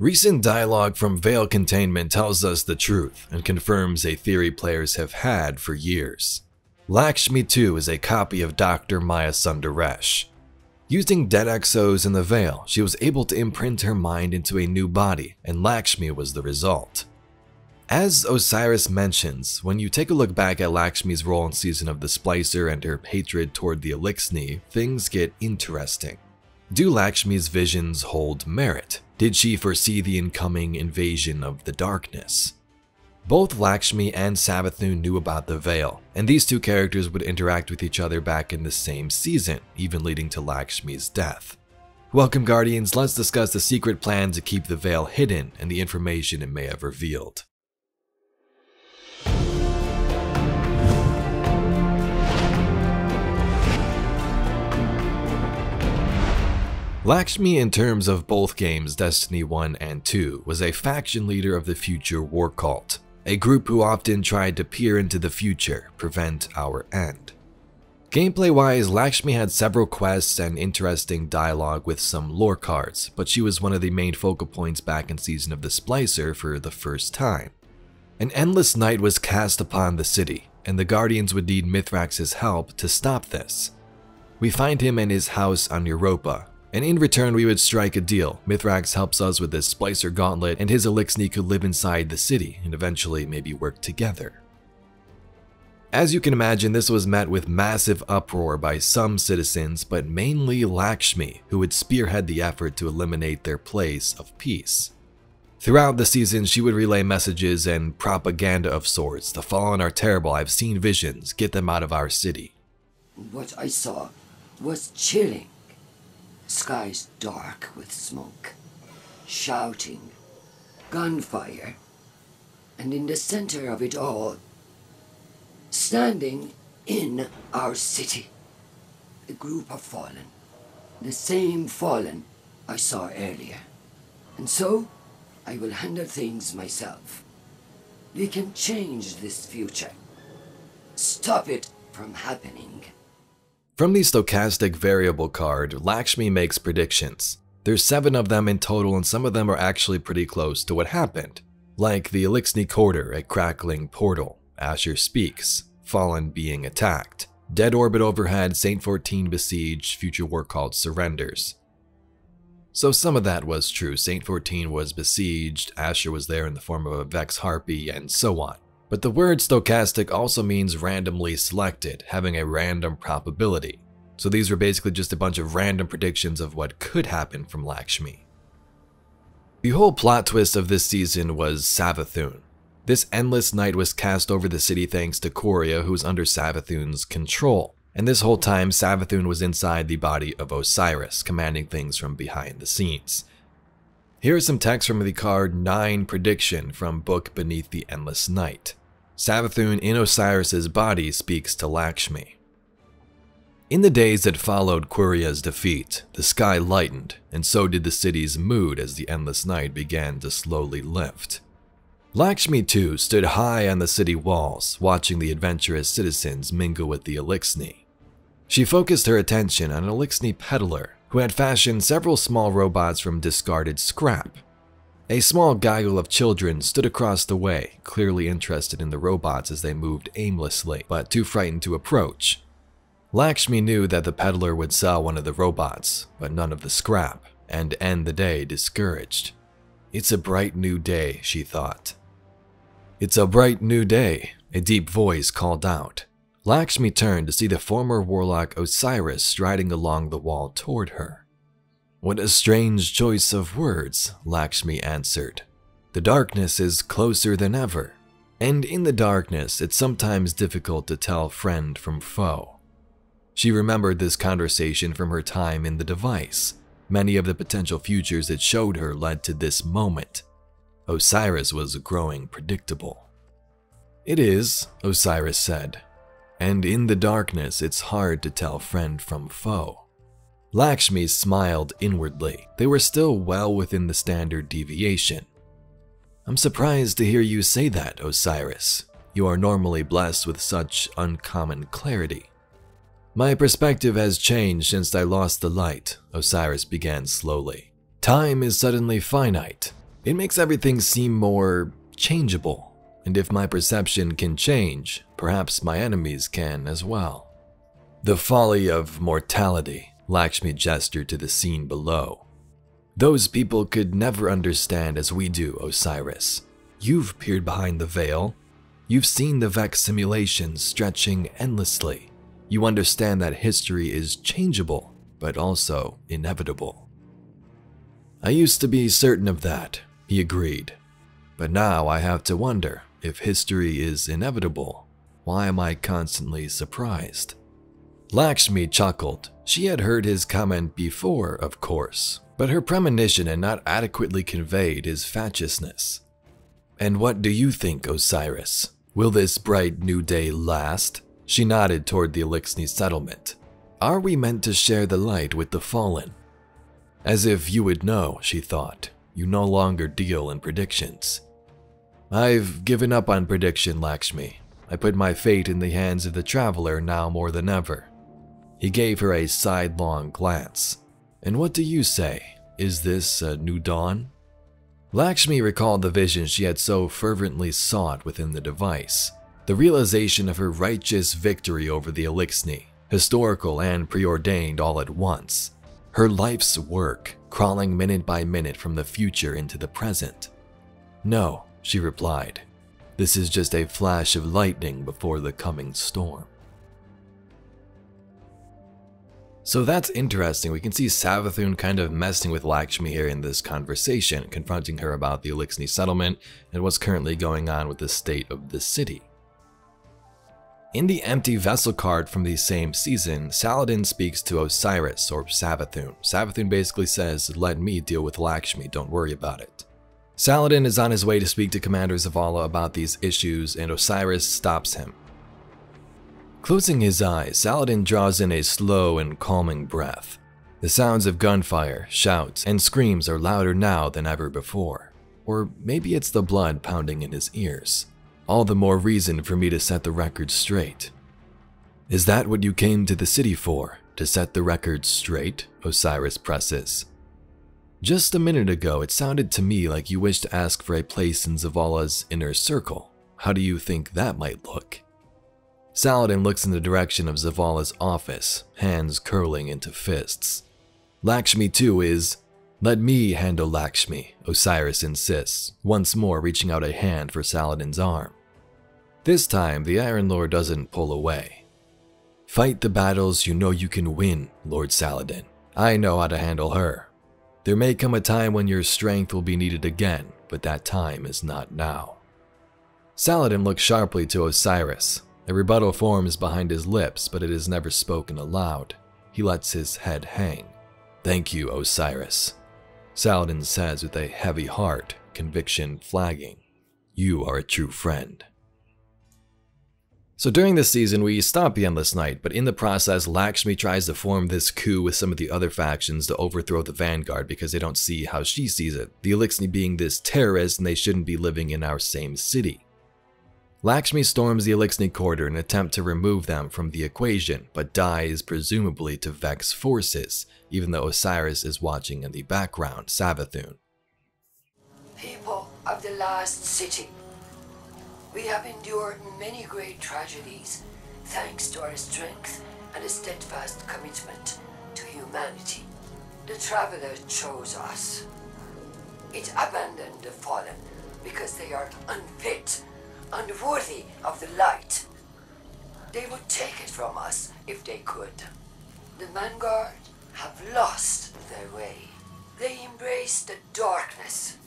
Recent dialogue from Veil Containment tells us the truth and confirms a theory players have had for years. Lakshmi too is a copy of Dr. Maya Sundaresh. Using dead exos in the Veil, she was able to imprint her mind into a new body, and Lakshmi was the result. As Osiris mentions, when you take a look back at Lakshmi's role in Season of the Splicer and her hatred toward the Eliksni, things get interesting. Do Lakshmi's visions hold merit? Did she foresee the incoming invasion of the darkness? Both Lakshmi and Savathun knew about the Veil, and these two characters would interact with each other back in the same season, even leading to Lakshmi's death. Welcome Guardians, let's discuss the secret plan to keep the Veil hidden and the information it may have revealed. Lakshmi, in terms of both games, Destiny 1 and 2, was a faction leader of the future war cult, a group who often tried to peer into the future, prevent our end. Gameplay-wise, Lakshmi had several quests and interesting dialogue with some lore cards, but she was one of the main focal points back in Season of the Splicer for the first time. An endless night was cast upon the city, and the Guardians would need Mithrax's help to stop this. We find him in his house on Europa, and in return we would strike a deal. Mithrax helps us with this Splicer gauntlet, and his Eliksni could live inside the city and eventually maybe work together. As you can imagine, this was met with massive uproar by some citizens, but mainly Lakshmi, who would spearhead the effort to eliminate their place of peace. Throughout the season, she would relay messages and propaganda of sorts. The fallen are terrible, I've seen visions, get them out of our city. What I saw was chilling. Skies dark with smoke, shouting, gunfire, and in the center of it all, standing in our city, a group of fallen, the same fallen I saw earlier. And so, I will handle things myself. We can change this future. Stop it from happening. From the stochastic variable card, Lakshmi makes predictions. There's 7 of them in total, and some of them are actually pretty close to what happened. Like the Eliksni Quarter, a crackling portal, Asher speaks, Fallen being attacked, Dead Orbit overhead, Saint 14 besieged, Future War called surrenders. So some of that was true. Saint 14 was besieged, Asher was there in the form of a Vex Harpy, and so on. But the word stochastic also means randomly selected, having a random probability. So these were basically just a bunch of random predictions of what could happen from Lakshmi. The whole plot twist of this season was Savathun. This endless night was cast over the city thanks to Quria, who's under Savathun's control. And this whole time, Savathun was inside the body of Osiris, commanding things from behind the scenes. Here is some text from the card 9 prediction from Book Beneath the Endless Night. Savathun in Osiris's body speaks to Lakshmi. In the days that followed Quiria's defeat, the sky lightened, and so did the city's mood as the endless night began to slowly lift. Lakshmi too stood high on the city walls, watching the adventurous citizens mingle with the Eliksni. She focused her attention on an Eliksni peddler who had fashioned several small robots from discarded scrap. A small gaggle of children stood across the way, clearly interested in the robots as they moved aimlessly, but too frightened to approach. Lakshmi knew that the peddler would sell one of the robots, but none of the scrap, and end the day discouraged. It's a bright new day, she thought. It's a bright new day, a deep voice called out. Lakshmi turned to see the former warlock Osiris striding along the wall toward her. What a strange choice of words, Lakshmi answered. The darkness is closer than ever, and in the darkness it's sometimes difficult to tell friend from foe. She remembered this conversation from her time in the device. Many of the potential futures it showed her led to this moment. Osiris was growing predictable. It is, Osiris said, and in the darkness it's hard to tell friend from foe. Lakshmi smiled inwardly. They were still well within the standard deviation. I'm surprised to hear you say that, Osiris. You are normally blessed with such uncommon clarity. My perspective has changed since I lost the light, Osiris began slowly. Time is suddenly finite. It makes everything seem more changeable, and if my perception can change, perhaps my enemies can as well. The folly of mortality, Lakshmi gestured to the scene below. Those people could never understand as we do, Osiris. You've peered behind the veil. You've seen the Vex simulations stretching endlessly. You understand that history is changeable, but also inevitable. I used to be certain of that, he agreed. But now I have to wonder, if history is inevitable, why am I constantly surprised? Lakshmi chuckled. She had heard his comment before, of course, but her premonition had not adequately conveyed his facetiousness. And what do you think, Osiris? Will this bright new day last? She nodded toward the Eliksni settlement. Are we meant to share the light with the fallen? As if you would know, she thought. You no longer deal in predictions. I've given up on prediction, Lakshmi. I put my fate in the hands of the traveler now more than ever. He gave her a sidelong glance. And what do you say? Is this a new dawn? Lakshmi recalled the vision she had so fervently sought within the device. The realization of her righteous victory over the Eliksni, historical and preordained all at once. Her life's work, crawling minute by minute from the future into the present. No, she replied. This is just a flash of lightning before the coming storm. So that's interesting. We can see Savathun kind of messing with Lakshmi here in this conversation, confronting her about the Eliksni settlement and what's currently going on with the state of the city. In the empty vessel card from the same season, Saladin speaks to Osiris, or Savathun. Savathun basically says, let me deal with Lakshmi, don't worry about it. Saladin is on his way to speak to Commander Zavala about these issues, and Osiris stops him. Closing his eyes, Saladin draws in a slow and calming breath. The sounds of gunfire, shouts, and screams are louder now than ever before. Or maybe it's the blood pounding in his ears. All the more reason for me to set the record straight. Is that what you came to the city for? To set the record straight? Osiris presses. Just a minute ago, it sounded to me like you wished to ask for a place in Zavala's inner circle. How do you think that might look? Saladin looks in the direction of Zavala's office, hands curling into fists. Lakshmi too is... Let me handle Lakshmi, Osiris insists, once more reaching out a hand for Saladin's arm. This time, the Iron Lord doesn't pull away. Fight the battles you know you can win, Lord Saladin. I know how to handle her. There may come a time when your strength will be needed again, but that time is not now. Saladin looks sharply to Osiris. A rebuttal forms behind his lips, but it is never spoken aloud. He lets his head hang. Thank you, Osiris. Saladin says with a heavy heart, conviction flagging. You are a true friend. So during this season, we stop the Endless Night, but in the process, Lakshmi tries to form this coup with some of the other factions to overthrow the Vanguard because they don't see how she sees it, the Eliksni being this terrorist and they shouldn't be living in our same city. Lakshmi storms the Eliksni quarter in an attempt to remove them from the equation, but dies presumably to Vex forces, even though Osiris is watching in the background, Savathun. People of the last city, we have endured many great tragedies thanks to our strength and a steadfast commitment to humanity. The Traveler chose us. It abandoned the fallen because they are unfit, unworthy of the light. They would take it from us if they could. The Vanguard have lost their way. They embrace the darkness.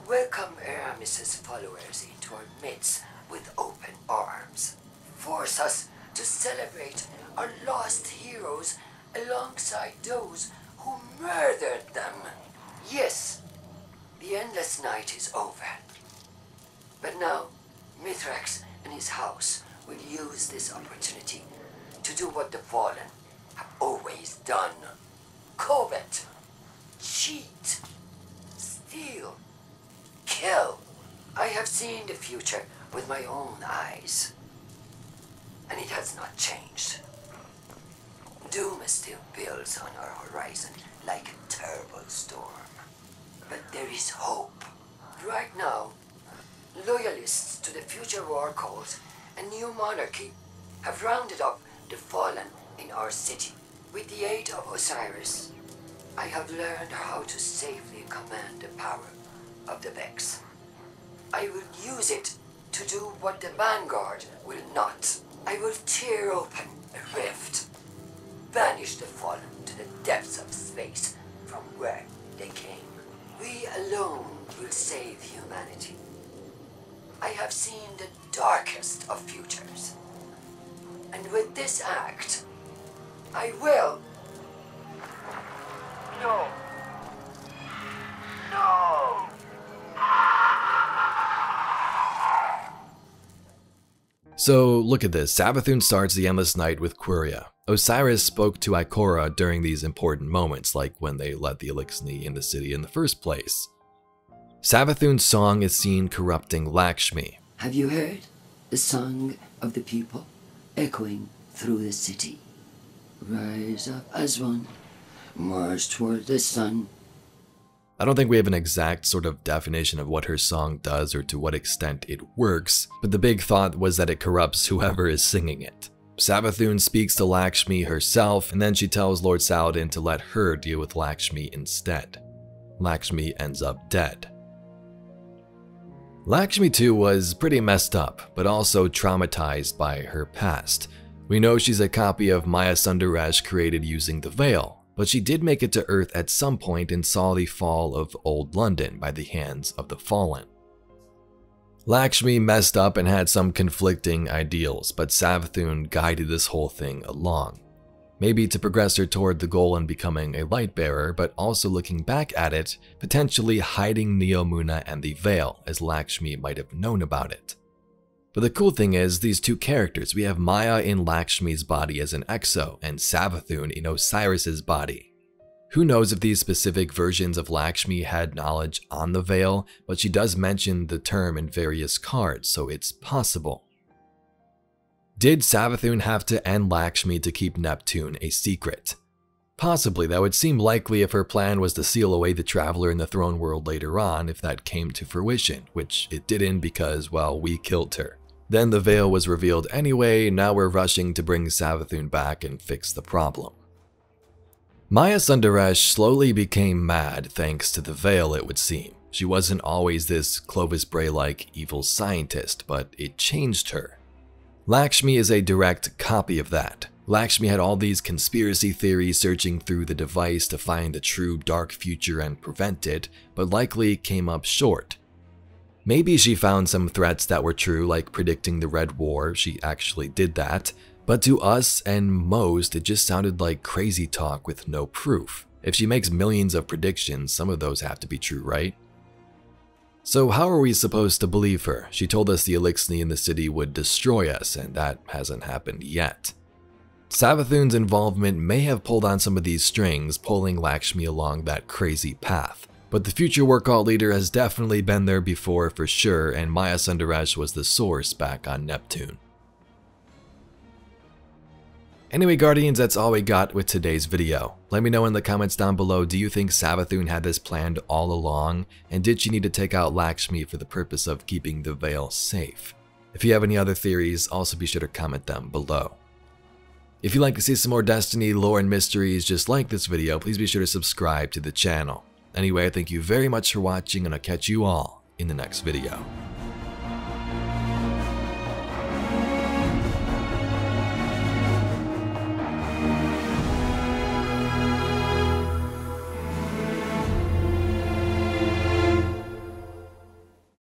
Welcome Aramis's followers into our midst with open arms. Force us to celebrate our lost heroes alongside those who murdered them. Yes, the Endless Night is over. But now, Mithrax and his house will use this opportunity to do what the Fallen have always done. Covet, cheat, steal, kill. I have seen the future with my own eyes, and it has not changed. Doom still builds on our horizon like a terrible storm. but there is hope. Right now, loyalists to the future war cult and new monarchy have rounded up the fallen in our city. With the aid of Osiris, I have learned how to safely command the power of the Vex. I will use it to do what the Vanguard will not. I will tear open a rift, banish the fallen to the depths of space from where they came. We alone will save humanity. I have seen the darkest of futures. And with this act, I will... No. No! So look at this, Savathun starts the Endless Night with Quria. Osiris spoke to Ikora during these important moments, like when they let the Eliksni in the city in the first place. Savathun's song is seen corrupting Lakshmi. Have you heard the song of the people echoing through the city? Rise up as one, march toward the sun. I don't think we have an exact sort of definition of what her song does or to what extent it works, but the big thought was that it corrupts whoever is singing it. Savathun speaks to Lakshmi herself, and then she tells Lord Saladin to let her deal with Lakshmi instead. Lakshmi ends up dead. Lakshmi too was pretty messed up, but also traumatized by her past. We know she's a copy of Maya Sundaresh created using the veil, but she did make it to Earth at some point and saw the fall of Old London by the hands of the Fallen. Lakshmi messed up and had some conflicting ideals, but Savathun guided this whole thing along. Maybe to progress her toward the goal in becoming a light bearer, but also looking back at it, potentially hiding Neomuna and the veil, as Lakshmi might have known about it. But the cool thing is, these two characters, we have Maya in Lakshmi's body as an exo, and Savathun in Osiris's body. Who knows if these specific versions of Lakshmi had knowledge on the veil, but she does mention the term in various cards, so it's possible. Did Savathun have to end Lakshmi to keep Neptune a secret? Possibly, that would seem likely if her plan was to seal away the Traveler in the Throne World later on if that came to fruition, which it didn't because, well, we killed her. Then the veil was revealed anyway, now we're rushing to bring Savathun back and fix the problem. Maya Sundaresh slowly became mad thanks to the veil, it would seem. She wasn't always this Clovis Bray-like evil scientist, but it changed her. Lakshmi is a direct copy of that. Lakshmi had all these conspiracy theories searching through the device to find the true dark future and prevent it, but likely came up short. Maybe she found some threats that were true, like predicting the Red War, she actually did that, but to us and most it just sounded like crazy talk with no proof. If she makes millions of predictions, some of those have to be true, right? So how are we supposed to believe her? She told us the Eliksni in the city would destroy us, and that hasn't happened yet. Savathun's involvement may have pulled on some of these strings, pulling Lakshmi along that crazy path. But the future war cult leader has definitely been there before for sure, and Maya Sundaresh was the source back on Neptune. Anyway, Guardians, that's all we got with today's video. Let me know in the comments down below, do you think Savathun had this planned all along? And did she need to take out Lakshmi for the purpose of keeping the veil safe? If you have any other theories, also be sure to comment them below. If you'd like to see some more Destiny lore and mysteries just like this video, please be sure to subscribe to the channel. Anyway, thank you very much for watching, and I'll catch you all in the next video.